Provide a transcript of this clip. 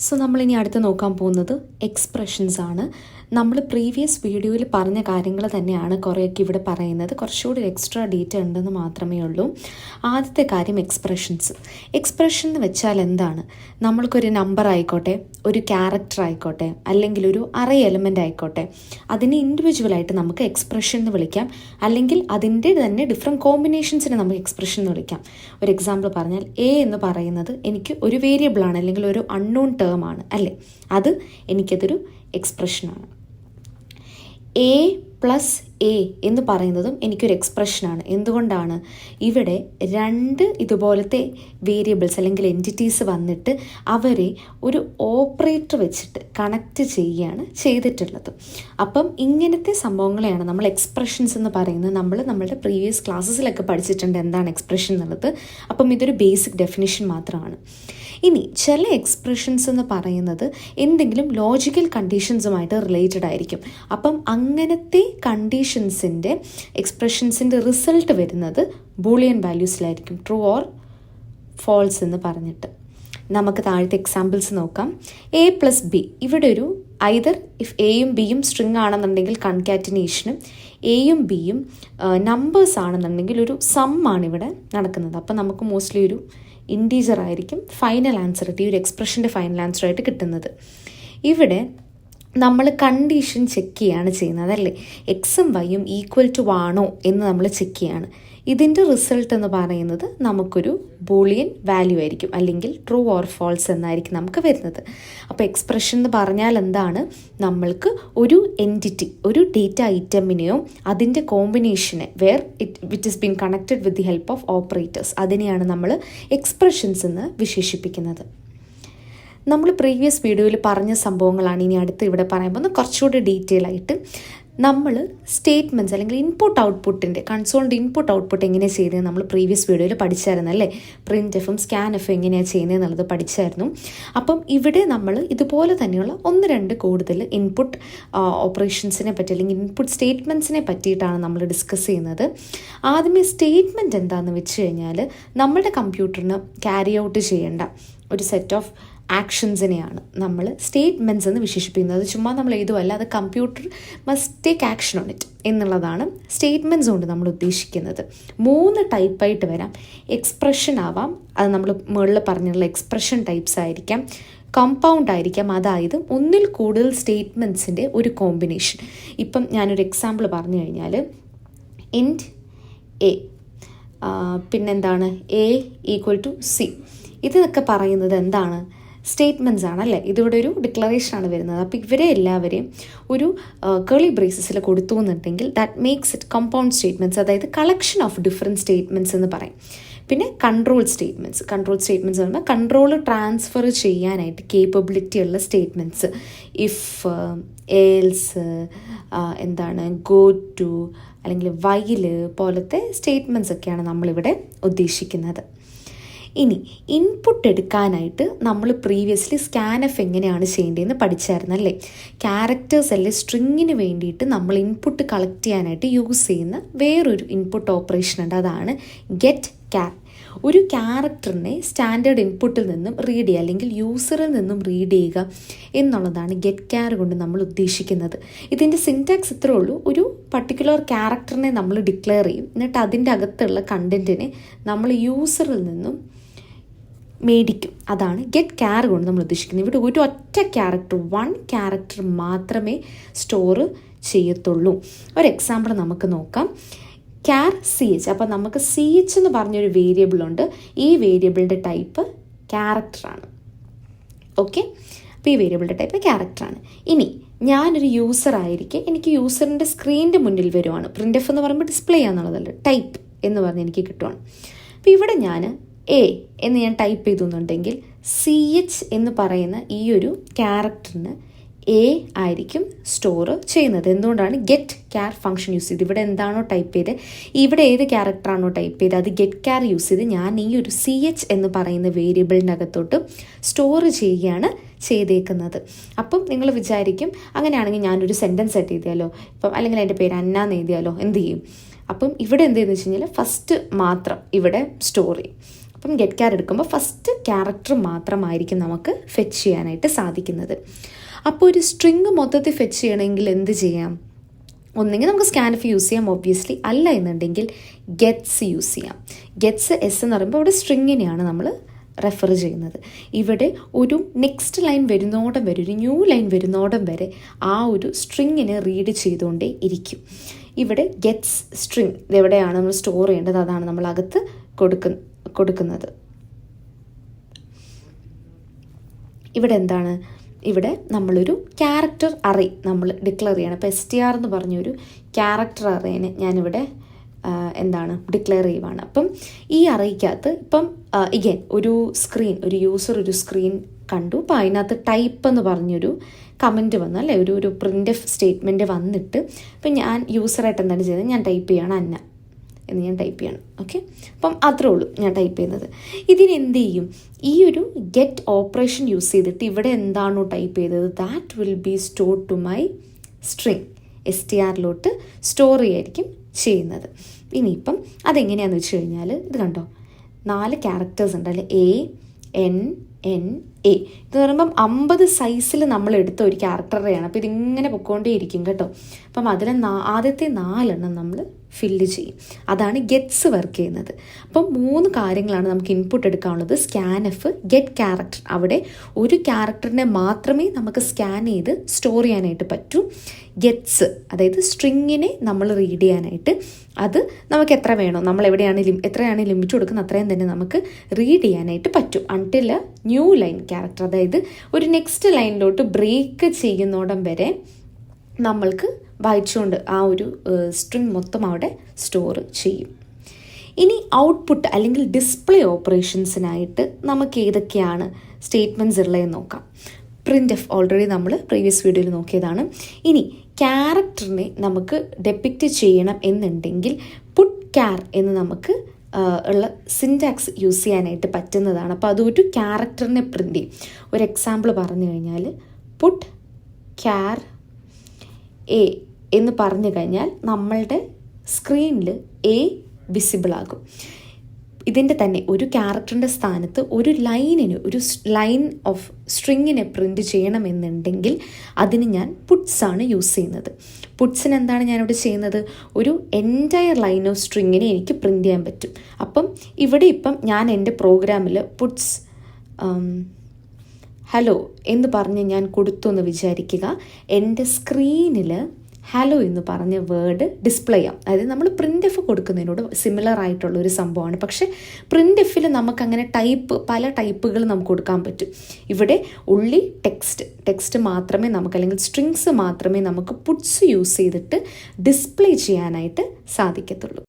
So നമ്മളിനി അടുത്ത് നോക്കാൻ പോകുന്നത് എക്സ്പ്രഷൻസ് ആണ്. നമ്മൾ പ്രീവിയസ് വീഡിയോയിൽ പറഞ്ഞ കാര്യങ്ങൾ തന്നെയാണ് കുറേയൊക്കെ ഇവിടെ പറയുന്നത്. കുറച്ചുകൂടി എക്സ്ട്രാ ഡീറ്റ ഉണ്ടെന്ന് മാത്രമേ ഉള്ളൂ. ആദ്യത്തെ കാര്യം എക്സ്പ്രഷൻസ്. എക്സ്പ്രഷൻ എന്ന് വെച്ചാൽ എന്താണ്? നമ്മൾക്കൊരു നമ്പർ ആയിക്കോട്ടെ, ഒരു ക്യാരക്ടർ ആയിക്കോട്ടെ, അല്ലെങ്കിൽ ഒരു അറേ എലമെൻ്റ് ആയിക്കോട്ടെ, അതിനെ ഇൻഡിവിജ്വലായിട്ട് നമുക്ക് എക്സ്പ്രഷൻ എന്ന് വിളിക്കാം. അല്ലെങ്കിൽ അതിൻ്റെ തന്നെ ഡിഫറെൻറ്റ് കോമ്പിനേഷൻസിനെ നമുക്ക് എക്സ്പ്രഷൻ എന്ന് വിളിക്കാം. ഒരു എക്സാമ്പിൾ പറഞ്ഞാൽ എ എന്ന് പറയുന്നത് എനിക്ക് ഒരു വേരിയബിളാണ്, അല്ലെങ്കിൽ ഒരു അൺനോൺ ടേം ആണ് അല്ലേ, അത് എനിക്കതൊരു എക്സ്പ്രഷനാണ്. എ പ്ലസ് എ എന്ന് പറയുന്നതും എനിക്കൊരു എക്സ്പ്രഷനാണ്. എന്തുകൊണ്ടാണ്? ഇവിടെ രണ്ട് ഇതുപോലത്തെ വേരിയബിൾസ് അല്ലെങ്കിൽ എൻറ്റിറ്റീസ് വന്നിട്ട് അവരെ ഒരു ഓപ്പറേറ്റർ വെച്ചിട്ട് കണക്റ്റ് ചെയ്യുകയാണ് ചെയ്തിട്ടുള്ളത്. അപ്പം ഇങ്ങനത്തെ സംഭവങ്ങളെയാണ് നമ്മൾ എക്സ്പ്രഷൻസ് എന്ന് പറയുന്നത്. നമ്മളുടെ പ്രീവിയസ് ക്ലാസ്സസിലൊക്കെ പഠിച്ചിട്ടുണ്ട് എന്താണ് എക്സ്പ്രഷൻ എന്നുള്ളത്. അപ്പം ഇതൊരു ബേസിക് ഡെഫിനിഷൻ മാത്രമാണ്. ഇനി ചില എക്സ്പ്രഷൻസ് എന്ന് പറയുന്നത് എന്തെങ്കിലും ലോജിക്കൽ കണ്ടീഷൻസുമായിട്ട് റിലേറ്റഡ് ആയിരിക്കും. അപ്പം അങ്ങനത്തെ കണ്ടീഷൻസിൻ്റെ എക്സ്പ്രഷൻസിൻ്റെ റിസൾട്ട് വരുന്നത് ബൂളിയൻ വാല്യൂസിലായിരിക്കും, ട്രൂ ഓർ ഫോൾസ് എന്ന് പറഞ്ഞിട്ട്. നമുക്ക് താഴത്തെ എക്സാമ്പിൾസ് നോക്കാം. എ പ്ലസ് ബി, ഇവിടെ ഒരു ഐദർ ഇഫ് എയും ബിയും സ്ട്രിങ് ആണെന്നുണ്ടെങ്കിൽ കൺകാറ്റിനേഷനും എയും ബിയും നമ്പേഴ്സ് ആണെന്നുണ്ടെങ്കിൽ ഒരു സം ആണ് ഇവിടെ നടക്കുന്നത്. അപ്പം നമുക്ക് മോസ്റ്റ്ലി ഒരു ഇൻറ്റീജർ ആയിരിക്കും ഫൈനൽ ആൻസർ ആയിട്ട്, ഈ ഒരു എക്സ്പ്രഷൻ്റെ ഫൈനൽ ആൻസർ ആയിട്ട് കിട്ടുന്നത്. ഇവിടെ നമ്മൾ കണ്ടീഷൻ ചെക്ക് ചെയ്യുകയാണ് ചെയ്യുന്നത് അല്ലേ, എക്സും വൈയും ഈക്വൽ ടു ആണോ എന്ന് നമ്മൾ ചെക്ക് ചെയ്യാണ്. ഇതിൻ്റെ റിസൾട്ട് എന്ന് പറയുന്നത് നമുക്കൊരു ബൂളിയൻ വാല്യൂ ആയിരിക്കും, അല്ലെങ്കിൽ ട്രൂ ഓർ ഫോൾസ് എന്നായിരിക്കും നമുക്ക് വരുന്നത്. അപ്പോൾ എക്സ്പ്രഷൻ എന്ന് പറഞ്ഞാൽ എന്താണ്? നമ്മൾക്ക് ഒരു എൻറ്റിറ്റി, ഒരു ഡേറ്റ ഐറ്റമിനെയോ അതിൻ്റെ കോമ്പിനേഷനെ which is been connected with the help of operators, അതിനെയാണ് നമ്മൾ എക്സ്പ്രഷൻസ് എന്ന് വിശേഷിപ്പിക്കുന്നത്. നമ്മൾ പ്രീവിയസ് വീഡിയോയിൽ പറഞ്ഞ സംഭവങ്ങളാണ് ഇനി അടുത്ത് ഇവിടെ പറയാൻ പോകുന്നത്. കുറച്ചുകൂടി ഡീറ്റെയിൽ ആയിട്ട് നമ്മൾ സ്റ്റേറ്റ്മെൻറ്റ്സ് അല്ലെങ്കിൽ ഇൻപുട്ട് ഔട്ട്പുട്ടിൻ്റെ കൺസോളിൻ്റെ ഇൻപുട്ട് ഔട്ട്പുട്ട് എങ്ങനെയാണ് ചെയ്യുന്നത് നമ്മൾ പ്രീവിയസ് വീഡിയോയിൽ പഠിച്ചായിരുന്നു അല്ലേ. പ്രിൻ്റ് എഫും സ്കാൻ എഫും എങ്ങനെയാണ് ചെയ്യുന്നത് എന്നുള്ളത് പഠിച്ചായിരുന്നു. അപ്പം ഇവിടെ നമ്മൾ ഇതുപോലെ തന്നെയുള്ള ഒന്ന് രണ്ട് കൂടുതൽ ഇൻപുട്ട് ഓപ്പറേഷൻസിനെ പറ്റി അല്ലെങ്കിൽ ഇൻപുട്ട് സ്റ്റേറ്റ്മെൻറ്റ്സിനെ പറ്റിയിട്ടാണ് നമ്മൾ ഡിസ്കസ് ചെയ്യുന്നത്. ആദ്യമേ സ്റ്റേറ്റ്മെൻറ്റ് എന്താണെന്ന് വെച്ച് കഴിഞ്ഞാൽ നമ്മുടെ കമ്പ്യൂട്ടറിന് ക്യാരി ഔട്ട് ചെയ്യേണ്ട ഒരു സെറ്റ് ഓഫ് ആക്ഷൻസിനെയാണ് നമ്മൾ സ്റ്റേറ്റ്മെൻറ്റ്സ് എന്ന് വിശേഷിപ്പിക്കുന്നത്. ചുമ്മാ നമ്മൾ എഴുതുമല്ല, അത് computer must take action on it എന്നുള്ളതാണ് സ്റ്റേറ്റ്മെൻറ്റ്സ് കൊണ്ട് നമ്മൾ ഉദ്ദേശിക്കുന്നത്. 3 ടൈപ്പായിട്ട് വരാം. എക്സ്പ്രഷൻ ആവാം, അത് നമ്മൾ മുകളിൽ പറഞ്ഞുള്ള എക്സ്പ്രഷൻ ടൈപ്സ് ആയിരിക്കാം. കമ്പൗണ്ട് ആയിരിക്കാം, അതായത് ഒന്നിൽ കൂടുതൽ സ്റ്റേറ്റ്മെൻറ്റ്സിൻ്റെ ഒരു കോമ്പിനേഷൻ. ഇപ്പം ഞാനൊരു എക്സാമ്പിൾ പറഞ്ഞു കഴിഞ്ഞാൽ ഇൻറ്റ് എ, പിന്നെന്താണ് എ ഈക്വൽ ടു സി, ഇതൊക്കെ പറയുന്നത് എന്താണ്? സ്റ്റേറ്റ്മെൻറ്റ്സ് ആണല്ലേ. ഇതിവിടെ ഒരു ഡിക്ലറേഷനാണ് വരുന്നത്. അപ്പോൾ ഇവരെ എല്ലാവരെയും ഒരു കേളി ബ്രേസസിൽ കൊടുത്തു എന്നുണ്ടെങ്കിൽ that makes it compound statements, അതായത് കളക്ഷൻ ഓഫ് ഡിഫറെൻറ്റ് സ്റ്റേറ്റ്മെൻറ്റ്സ് എന്ന് പറയും. പിന്നെ കൺട്രോൾ സ്റ്റേറ്റ്മെൻറ്റ്സ് എന്ന് പറഞ്ഞാൽ കൺട്രോൾ ട്രാൻസ്ഫർ ചെയ്യാനായിട്ട് കേപ്പബിലിറ്റി ഉള്ള സ്റ്റേറ്റ്മെൻറ്റ്സ്. ഇഫ്, എൽസ്, എന്താണ് ഗോ ടു അല്ലെങ്കിൽ വൈൽ പോലത്തെ സ്റ്റേറ്റ്മെൻറ്റ്സ് ഒക്കെയാണ് നമ്മളിവിടെ ഉദ്ദേശിക്കുന്നത്. ഇനി ഇൻപുട്ട് എടുക്കാനായിട്ട് നമ്മൾ പ്രീവിയസ്ലി സ്കാൻ എഫ് എങ്ങനെയാണ് ചെയ്യേണ്ടതെന്ന് പഠിച്ചായിരുന്നല്ലേ. ക്യാരക്ടേഴ്സ് അല്ലെ സ്ട്രിങ്ങിന് വേണ്ടിയിട്ട് നമ്മൾ ഇൻപുട്ട് കളക്ട് ചെയ്യാനായിട്ട് യൂസ് ചെയ്യുന്ന വേറൊരു ഇൻപുട്ട് ഓപ്പറേഷൻ ഉണ്ട്, അതാണ് ഗെറ്റ് ക്യാർ. ഒരു ക്യാരക്ടറിനെ സ്റ്റാൻഡേർഡ് ഇൻപുട്ടിൽ നിന്നും റീഡ് ചെയ്യുക അല്ലെങ്കിൽ യൂസറിൽ നിന്നും റീഡ് ചെയ്യുക എന്നുള്ളതാണ് ഗെറ്റ് ക്യാർ കൊണ്ട് നമ്മൾ ഉദ്ദേശിക്കുന്നത്. ഇതിൻ്റെ സിൻടാക്സ് ഇത്രേ ഉള്ളൂ. ഒരു പർട്ടിക്കുലർ ക്യാരക്ടറിനെ നമ്മൾ ഡിക്ലെയർ ചെയ്യും, എന്നിട്ട് അതിൻ്റെ അകത്തുള്ള കണ്ടൻറ്റിനെ നമ്മൾ യൂസറിൽ നിന്നും മേടിക്കും. അതാണ് ഗെറ്റ് ക്യാർ കൊണ്ട് നമ്മൾ ഉദ്ദേശിക്കുന്നത്. ഇവിടെ ഒരു ഒറ്റ ക്യാരക്ടർ, 1 ക്യാരക്ടർ മാത്രമേ സ്റ്റോർ ചെയ്യത്തുള്ളൂ. ഒരു എക്സാമ്പിൾ നമുക്ക് നോക്കാം. ക്യാർ CH. അപ്പോൾ നമുക്ക് CH എന്ന് പറഞ്ഞൊരു വേരിയബിളുണ്ട്. ഈ വേരിയബിളിൻ്റെ ടൈപ്പ് ക്യാരക്ടറാണ്. ഓക്കെ, അപ്പോൾ ഈ വേരിയബിളിൻ്റെ ടൈപ്പ് ക്യാരക്ടറാണ്. ഇനി ഞാനൊരു യൂസർ ആയിരിക്കെ എനിക്ക് യൂസറിൻ്റെ സ്ക്രീനിൻ്റെ മുന്നിൽ വരുവാണ്. പ്രിൻ്റ് എഫ് എന്ന് പറയുമ്പോൾ ഡിസ്പ്ലേ ചെയ്യാന്നുള്ളതല്ല, ടൈപ്പ് എന്ന് പറഞ്ഞ് എനിക്ക് കിട്ടുവാണ്. അപ്പോൾ ഇവിടെ ഞാൻ എ എന്ന് ഞാൻ ടൈപ്പ് ചെയ്തെന്നുണ്ടെങ്കിൽ CH എന്ന് പറയുന്ന ഈ ഒരു ക്യാരക്ടറിന് എ ആയിരിക്കും സ്റ്റോർ ചെയ്യുന്നത്. എന്തുകൊണ്ടാണ്? ഗെറ്റ് ക്യാർ ഫംഗ്ഷൻ യൂസ് ചെയ്ത്. ഇവിടെ എന്താണോ ടൈപ്പ് ചെയ്ത്, ഇവിടെ ഏത് ക്യാരക്ടറാണോ ടൈപ്പ് ചെയ്ത് അത് ഗെറ്റ് ക്യാർ യൂസ് ചെയ്ത് ഞാൻ ഈ ഒരു CH എന്ന് പറയുന്ന വേരിയബിളിനകത്തോട്ട് സ്റ്റോർ ചെയ്യുകയാണ് ചെയ്തേക്കുന്നത്. അപ്പം നിങ്ങൾ വിചാരിക്കും അങ്ങനെയാണെങ്കിൽ ഞാനൊരു സെൻറ്റൻസ് സെറ്റ് ചെയ്താലോ, ഇപ്പം അല്ലെങ്കിൽ എൻ്റെ പേര് അന്ന എന്ന് എഴുതിയാലോ, എന്ത് ചെയ്യും? അപ്പം ഇവിടെ എന്ത് ചെയ്യുന്നത് വെച്ച് കഴിഞ്ഞാൽ ഫസ്റ്റ് മാത്രം ഇവിടെ സ്റ്റോർ ചെയ്യും. അപ്പം ഗെറ്റ് ക്യാർ എടുക്കുമ്പോൾ ഫസ്റ്റ് ക്യാരക്ടർ മാത്രമായിരിക്കും നമുക്ക് ഫെച്ച് ചെയ്യാനായിട്ട് സാധിക്കുന്നത്. അപ്പോൾ ഒരു സ്ട്രിങ് മൊത്തത്തിൽ ഫെച്ച് ചെയ്യണമെങ്കിൽ എന്ത് ചെയ്യാം? ഒന്നെങ്കിൽ നമുക്ക് സ്കാൻഫ് യൂസ് ചെയ്യാം ഒബ്വിയസ്ലി, അല്ല എന്നുണ്ടെങ്കിൽ ഗെറ്റ്സ് യൂസ് ചെയ്യാം. ഗെറ്റ്സ് എസ് എന്ന് പറയുമ്പോൾ ഇവിടെ സ്ട്രിങ്ങിനെയാണ് നമ്മൾ റെഫർ ചെയ്യുന്നത്. ഇവിടെ ഒരു നെക്സ്റ്റ് ലൈൻ വരുന്നോടം വരെ, ഒരു ന്യൂ ലൈൻ വരുന്നോടം വരെ ആ ഒരു സ്ട്രിങ്ങിനെ റീഡ് ചെയ്തുകൊണ്ടേ ഇരിക്കും. ഇവിടെ ഗെറ്റ്സ് സ്ട്രിങ് ഇതെവിടെയാണ് നമ്മൾ സ്റ്റോർ ചെയ്യേണ്ടത്, അതാണ് നമ്മൾ അകത്ത് കൊടുക്കുന്നത്. ഇവിടെ എന്താണ്, ഇവിടെ നമ്മളൊരു ക്യാരക്ടർ അറേ നമ്മൾ ഡിക്ലെയർ ചെയ്യണം. ഇപ്പോൾ STR എന്ന് പറഞ്ഞൊരു ക്യാരക്ടർ അറേനെ ഞാനിവിടെ ഡിക്ലെയർ ചെയ്യുവാണ്. അപ്പം ഈ അറേക്കകത്ത് ഇപ്പം ഇഗൈൻ ഒരു യൂസർ ഒരു സ്ക്രീൻ കണ്ടു. അപ്പോൾ അതിനകത്ത് ടൈപ്പ് എന്ന് പറഞ്ഞൊരു കമൻറ്റ് വന്നു അല്ലേ, ഒരു പ്രിൻ്റ് സ്റ്റേറ്റ്മെൻറ്റ് വന്നിട്ട് ഇപ്പം ഞാൻ യൂസറായിട്ട് എന്താണ് ചെയ്തത്, ഞാൻ ടൈപ്പ് ചെയ്യണം അന്ന എന്ന് ഞാൻ ടൈപ്പ് ചെയ്യണം. ഓക്കെ, അപ്പം അത്രേ ഉള്ളൂ ഞാൻ ടൈപ്പ് ചെയ്യുന്നത്. ഇതിനെന്ത് ചെയ്യും, ഈ ഒരു ഗെറ്റ് ഓപ്പറേഷൻ യൂസ് ചെയ്തിട്ട് ഇവിടെ എന്താണോ ടൈപ്പ് ചെയ്തത് that will be store to my string, STRലോട്ട് സ്റ്റോർ ചെയ്യായിരിക്കും ചെയ്യുന്നത്. ഇനിയിപ്പം അതെങ്ങനെയാണെന്ന് വെച്ച് കഴിഞ്ഞാൽ ഇത് കണ്ടോ, 4 ക്യാരക്ടേഴ്സ് ഉണ്ടല്ലേ, ANNA. ഇത് പറയുമ്പം 50 സൈസിൽ നമ്മൾ എടുത്ത ഒരു ക്യാരക്ടറെയാണ്. അപ്പോൾ ഇതിങ്ങനെ പൊക്കോണ്ടേയിരിക്കും കേട്ടോ. അപ്പം അതിലെ ആദ്യത്തെ 4 എണ്ണം നമ്മൾ ഫില്ല് ചെയ്യും. അതാണ് ഗെറ്റ്സ് വർക്ക് ചെയ്യുന്നത്. അപ്പം 3 കാര്യങ്ങളാണ് നമുക്ക് ഇൻപുട്ട് എടുക്കാനുള്ളത്. സ്കാൻഎഫ്, ഗെറ്റ് ക്യാരക്ടർ, അവിടെ ഒരു ക്യാരക്ടറിനെ മാത്രമേ നമുക്ക് സ്കാൻ ചെയ്ത് സ്റ്റോർ ചെയ്യാനായിട്ട് പറ്റൂ. ഗെറ്റ്സ്, അതായത് സ്ട്രിങ്ങിനെ നമ്മൾ റീഡ് ചെയ്യാനായിട്ട് അത് നമുക്ക് എത്ര വേണോ, നമ്മൾ എത്രയാണ് ലിമിറ്റ് കൊടുക്കുന്നത് അത്രയും തന്നെ നമുക്ക് റീഡ് ചെയ്യാനായിട്ട് പറ്റും. അൺടിൽ ന്യൂ ലൈൻ ക്യാരക്ടർ, അതായത് ഒരു നെക്സ്റ്റ് ലൈനിലോട്ട് ബ്രേക്ക് ചെയ്യുന്നോടം വരെ നമ്മൾക്ക് വായിച്ചുകൊണ്ട് ആ ഒരു സ്ട്രിങ് മൊത്തം അവിടെ സ്റ്റോർ ചെയ്യും. ഇനി ഔട്ട്പുട്ട് അല്ലെങ്കിൽ ഡിസ്പ്ലേ ഓപ്പറേഷൻസിനായിട്ട് നമുക്ക് ഏതൊക്കെയാണ് സ്റ്റേറ്റ്മെൻറ്റ്സ് ഉള്ളതെന്ന് നോക്കാം. printf ഓൾറെഡി നമ്മൾ പ്രീവിയസ് വീഡിയോയിൽ നോക്കിയതാണ്. ഇനി ക്യാരക്ടറിനെ നമുക്ക് ഡെപ്പിക്റ്റ് ചെയ്യണം എന്നുണ്ടെങ്കിൽ പുട്ട് ക്യാർ എന്ന് നമുക്ക് ഉള്ള സിൻറ്റാക്സ് യൂസ് ചെയ്യാനായിട്ട് പറ്റുന്നതാണ്. അപ്പോൾ അതൊരു ക്യാരക്ടറിനെ പ്രിൻ്റ് ചെയ്യും. ഒരു എക്സാമ്പിൾ പറഞ്ഞു കഴിഞ്ഞാൽ പുട്ട് ക്യാർ എ എന്ന് പറഞ്ഞു കഴിഞ്ഞാൽ നമ്മളുടെ സ്ക്രീനിൽ എ വിസിബിൾ ആകും. ഇതിൻ്റെ തന്നെ ഒരു ക്യാരക്ടറിൻ്റെ സ്ഥാനത്ത് ഒരു ലൈൻ ഓഫ് സ്ട്രിങ്ങിനെ പ്രിൻറ്റ് ചെയ്യണമെന്നുണ്ടെങ്കിൽ അതിന് ഞാൻ പുട്ട്സാണ് യൂസ് ചെയ്യുന്നത്. പുട്ട്സിന് എന്താണ് ഞാനിവിടെ ചെയ്യുന്നത്, ഒരു എൻറ്റയർ ലൈൻ ഓഫ് സ്ട്രിങ്ങിനെ എനിക്ക് പ്രിൻറ്റ് ചെയ്യാൻ പറ്റും. അപ്പം ഇവിടെ ഇപ്പം ഞാൻ എൻ്റെ പ്രോഗ്രാമിൽ പുട്ട്സ് ഹലോ എന്ന് പറഞ്ഞ് ഞാൻ കൊടുത്തു എന്ന് വിചാരിക്കുക. എൻ്റെ സ്ക്രീനിൽ ഹലോ എന്ന് പറഞ്ഞ വേർഡ് ഡിസ്പ്ലേ ചെയ്യാം. അതായത് നമ്മൾ printf കൊടുക്കുന്നതിനോട് സിമിലർ ആയിട്ടുള്ള ഒരു സംഭവമാണ്. പക്ഷേ printfൽ നമുക്കങ്ങനെ പല ടൈപ്പുകൾ നമുക്ക് കൊടുക്കാൻ പറ്റും. ഇവിടെ ഉള്ളി ടെക്സ്റ്റ് മാത്രമേ നമുക്ക്, അല്ലെങ്കിൽ സ്ട്രിങ്സ് മാത്രമേ നമുക്ക് പുട്ട്സ് യൂസ് ചെയ്തിട്ട് ഡിസ്പ്ലേ ചെയ്യാനായിട്ട് സാധിക്കത്തുള്ളൂ.